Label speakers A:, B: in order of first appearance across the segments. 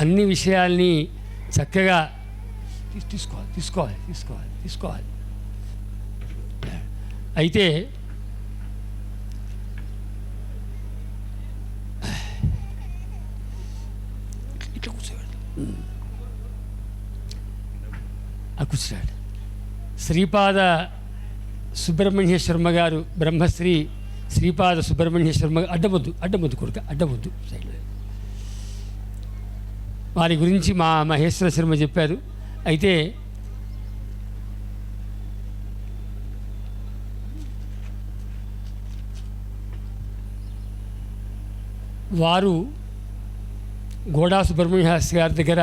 A: అన్ని విషయాల్ని చక్కగా తీసుకోవాలి. అయితే ఇట్లా కూర్చోాడు శ్రీపాద సుబ్రహ్మణ్య శర్మ గారు, బ్రహ్మశ్రీ శ్రీపాద సుబ్రహ్మణ్య శర్మ. అడ్డమొద్దు కొడుక, అడ్డమొద్దు సైడ్లో. వారి గురించి మా మహేశ్వర శర్మ చెప్పారు. అయితే వారు గోడా సుబ్రహ్మణ్య శాస్త్రి గారి దగ్గర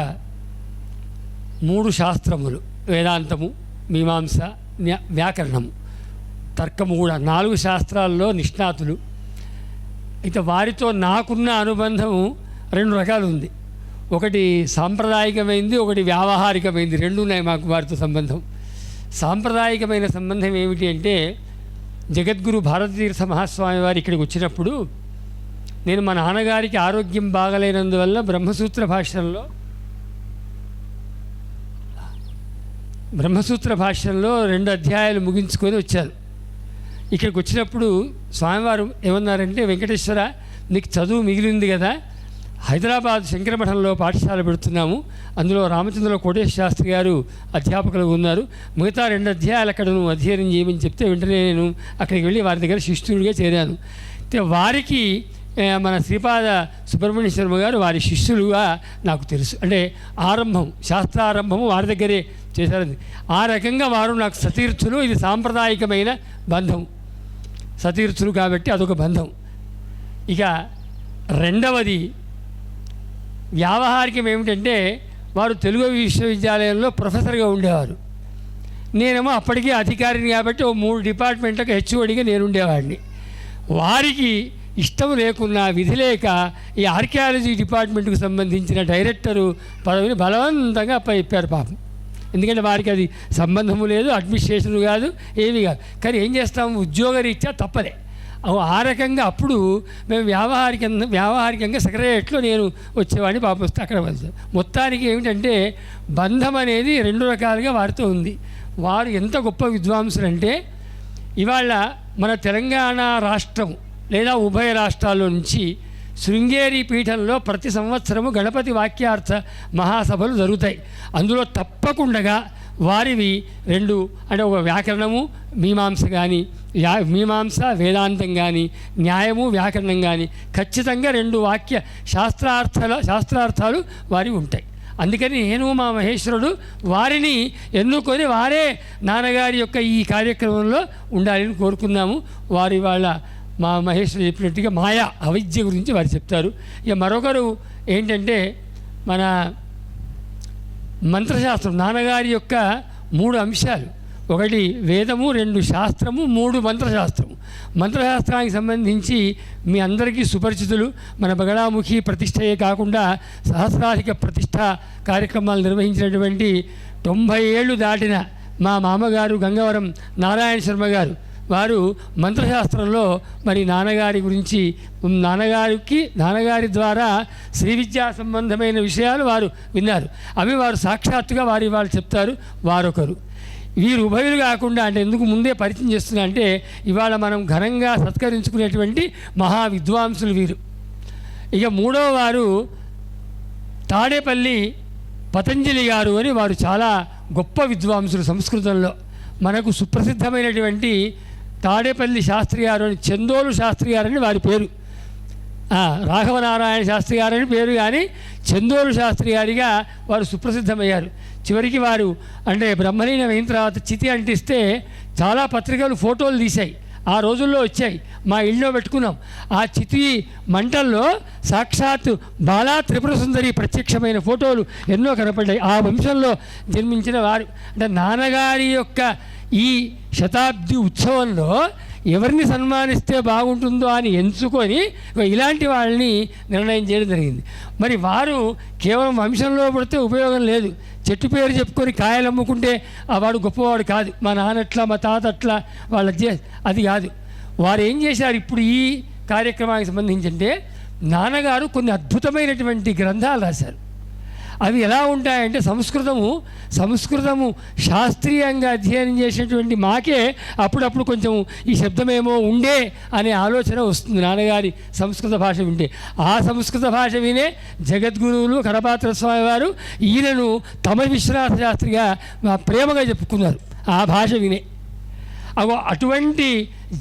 A: 3 శాస్త్రములు, వేదాంతము, మీమాంస, వ్యాకరణము, తర్కము కూడా 4 శాస్త్రాల్లో నిష్ణాతులు. అయితే వారితో నాకున్న అనుబంధము 2 రకాలు ఉంది. ఒకటి సాంప్రదాయికమైంది, ఒకటి వ్యావహారికమైంది. 2 ఉన్నాయి మాకు వారితో సంబంధం. సాంప్రదాయికమైన సంబంధం ఏమిటి అంటే, జగద్గురు భారతతీర్థ మహాస్వామి వారు ఇక్కడికి వచ్చినప్పుడు నేను మా నాన్నగారికి ఆరోగ్యం బాగలేనందువల్ల బ్రహ్మసూత్ర భాష్యంలో 2 అధ్యాయాలు ముగించుకొని వచ్చారు. ఇక్కడికి వచ్చినప్పుడు స్వామివారు ఏమన్నారంటే, వెంకటేశ్వర, నీకు చదువు మిగిలింది కదా, హైదరాబాద్ శంకరమఠంలో పాఠశాల పెడుతున్నాము, అందులో రామచంద్ర కోటేశ్వర శాస్త్రి గారు అధ్యాపకులు ఉన్నారు, మిగతా 2 అధ్యాయాలు అక్కడ నువ్వు అధ్యయనం చేయమని చెప్తే వెంటనే నేను అక్కడికి వెళ్ళి వారి దగ్గర శిష్యుడిగా చేరాను. అయితే వారికి మన శ్రీపాద సుబ్రహ్మణ్య శర్మ గారు వారి శిష్యులుగా నాకు తెలుసు. అంటే శాస్త్రారంభము వారి దగ్గరే చేశారు. ఆ రకంగా వారు నాకు సతీర్థులు. ఇది సాంప్రదాయికమైన బంధం, సతీర్థులు కాబట్టి అదొక బంధం. ఇక రెండవది వ్యావహారికం ఏమిటంటే, వారు తెలుగు విశ్వవిద్యాలయంలో ప్రొఫెసర్గా ఉండేవారు. నేనేమో అప్పటికే అధికారిని కాబట్టి 3 డిపార్ట్మెంట్లకు హెచ్ఓడిగా నేను ఉండేవాడిని. వారికి ఇష్టం లేకున్నా, విధి లేక ఈ ఆర్కియాలజీ డిపార్ట్మెంట్కు సంబంధించిన డైరెక్టరు పదవిని బలవంతంగా అప్పచెప్పారు పాపం. ఎందుకంటే వారికి అది సంబంధము లేదు, అడ్మినిస్ట్రేషన్ కాదు, ఏమీ కాదు. కానీ ఏం చేస్తాము, ఉద్యోగరీత్యా తప్పలే. ఆ రకంగా అప్పుడు మేము వ్యావహారికంగా సెక్రటరియట్లో నేను వచ్చేవాడిని, పాపం వస్తే అక్కడ వెళ్తాను. మొత్తానికి ఏమిటంటే, బంధం అనేది 2 రకాలుగా వారితో ఉంది. వారు ఎంత గొప్ప విద్వాంసులంటే, ఇవాళ మన తెలంగాణ రాష్ట్రం లేదా ఉభయ రాష్ట్రాల్లో నుంచి శృంగేరి పీఠంలో ప్రతి సంవత్సరము గణపతి వాక్యార్థ మహాసభలు జరుగుతాయి. అందులో తప్పకుండా వారివి 2, అంటే ఒక వ్యాకరణము మీమాంస కానీ, మీమాంస వేదాంతం కానీ, న్యాయము వ్యాకరణం కానీ, ఖచ్చితంగా 2 వాక్య శాస్త్రార్థాలు వారి ఉంటాయి. అందుకని నేను మా మహేశ్వరుడు వారిని ఎన్నుకొని వారే నాన్నగారి యొక్క ఈ కార్యక్రమంలో ఉండాలని కోరుకున్నాము. వారి వాళ్ళ మా మహేశ్వరుడు చెప్పినట్టుగా మాయా అవిద్య గురించి వారు చెప్తారు. ఇక మరొకరు ఏంటంటే, మన మంత్రశాస్త్రం, నాన్నగారి యొక్క 3 అంశాలు, ఒకటి వేదము, 2 శాస్త్రము, 3 మంత్రశాస్త్రము. మంత్రశాస్త్రానికి సంబంధించి మీ అందరికీ సుపరిచితులు. మన బగడాముఖి ప్రతిష్టయే కాకుండా సహస్రాధిక ప్రతిష్ట కార్యక్రమాలు నిర్వహించినటువంటి 90 ఏళ్ళు దాటిన మా మామగారు గంగవరం నారాయణ శర్మ గారు, వారు మంత్రశాస్త్రంలో మరి నాన్నగారి గురించి, నాన్నగారి ద్వారా శ్రీ విద్యా సంబంధమైన విషయాలు వారు విన్నారు. అవి వారు సాక్షాత్తుగా వాళ్ళు చెప్తారు. వారొకరు. వీరు ఉభయులు కాకుండా, అంటే ఎందుకు ముందే పరిచయం చేస్తున్నా అంటే, ఇవాళ మనం ఘనంగా సత్కరించుకునేటువంటి మహా విద్వాంసులు వీరు. ఇక 3వ వారు తాడేపల్లి పతంజలి గారు అని, వారు చాలా గొప్ప విద్వాంసులు. సంస్కృతంలో మనకు సుప్రసిద్ధమైనటువంటి తాడేపల్లి శాస్త్రి గారు అని, చందోలు శాస్త్రి గారని వారి పేరు. రాఘవనారాయణ శాస్త్రి గారని పేరు, కానీ చందోలు శాస్త్రి గారిగా వారు సుప్రసిద్ధమయ్యారు. చివరికి వారు అంటే బ్రహ్మలీనం అయిన తర్వాత చితి అంటిస్తే చాలా పత్రికలు ఫోటోలు తీశాయి. ఆ రోజుల్లో వచ్చాయి, మా ఇళ్ళలో పెట్టుకున్నాం. ఆ చితి మంటల్లో సాక్షాత్ బాలా త్రిపుర సుందరి ప్రత్యక్షమైన ఫోటోలు ఎన్నో కనపడ్డాయి. ఆ వంశంలో జన్మించిన వారు. అంటే నాన్నగారి యొక్క ఈ శతాబ్ది ఉత్సవంలో ఎవరిని సన్మానిస్తే బాగుంటుందో అని ఎంచుకొని ఇలాంటి వాళ్ళని నిర్ణయం చేయడం జరిగింది. మరి వారు కేవలం వంశంలో పడితే ఉపయోగం లేదు. చెట్టు పేరు చెప్పుకొని కాయలు అమ్ముకుంటే వాడు గొప్పవాడు కాదు. మా నాన్నట్లా, మా తాత అట్లా, వాళ్ళ అది కాదు. వారు ఏం చేశారు, ఇప్పుడు ఈ కార్యక్రమానికి సంబంధించి అంటే, నాన్నగారు కొన్ని అద్భుతమైనటువంటి గ్రంథాలు రాశారు. అవి ఎలా ఉంటాయంటే సంస్కృతము శాస్త్రీయంగా అధ్యయనం చేసినటువంటి మాకే అప్పుడప్పుడు కొంచెం ఈ శబ్దమేమో ఉండే అనే ఆలోచన వస్తుంది నాన్నగారి సంస్కృత భాష వింటే. ఆ సంస్కృత భాష వినే జగద్గురువులు కరపాత్ర స్వామి వారు ఈయనను తమ విశ్వనాథ శాస్త్రిగా ప్రేమగా చెప్పుకున్నారు ఆ భాష వినే. అటువంటి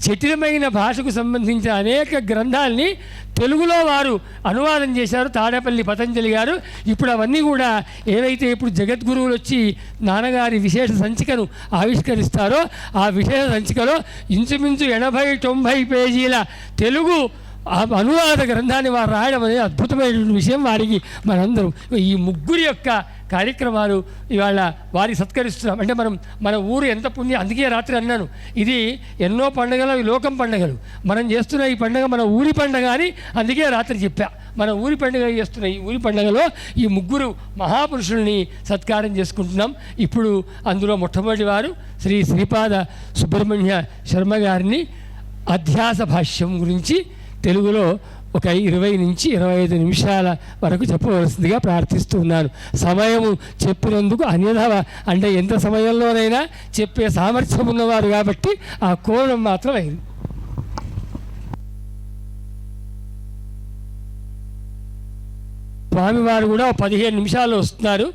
A: జటిలమైన భాషకు సంబంధించిన అనేక గ్రంథాలని తెలుగులో వారు అనువాదం చేశారు తాడేపల్లి పతంజలి గారు. ఇప్పుడు అవన్నీ కూడా ఏవైతే ఇప్పుడు జగద్గురువులు వచ్చి నాన్నగారి విశేష సంచికను ఆవిష్కరిస్తారో ఆ విశేష సంచికలో ఇంచుమించు 80-90 పేజీల తెలుగు అనువాద గ్రంథాన్ని వారు రాయడం అనేది అద్భుతమైనటువంటి విషయం. వారికి మనందరం ఈ ముగ్గురి యొక్క కార్యక్రమాలు ఇవాళ వారికి సత్కరిస్తున్నాం. అంటే మన ఊరు ఎంత పుణ్యం. అందుకే రాత్రి అన్నాను, ఇది ఎన్నో పండుగలు అవి లోకం పండుగలు, మనం చేస్తున్న ఈ పండుగ మన ఊరి పండుగ అని అందుకే రాత్రి చెప్పా. మన ఊరి పండుగ చేస్తున్న ఈ ఊరి పండుగలో ఈ ముగ్గురు మహాపురుషుల్ని సత్కారం చేసుకుంటున్నాం. ఇప్పుడు అందులో మొట్టమొదటి వారు శ్రీపాద సుబ్రహ్మణ్య శర్మ గారిని అధ్యాస భాష్యం గురించి తెలుగులో ఒక 20 నుంచి 25 నిమిషాల వరకు చెప్పవలసిందిగా ప్రార్థిస్తున్నాను. సమయము చెప్పినందుకు అన్యథా అంటే ఎంత సమయంలోనైనా చెప్పే సామర్థ్యం ఉన్నవారు కాబట్టి ఆ కోణం మాత్రం అయింది. స్వామివారు కూడా 15 నిమిషాల్లో వస్తున్నారు.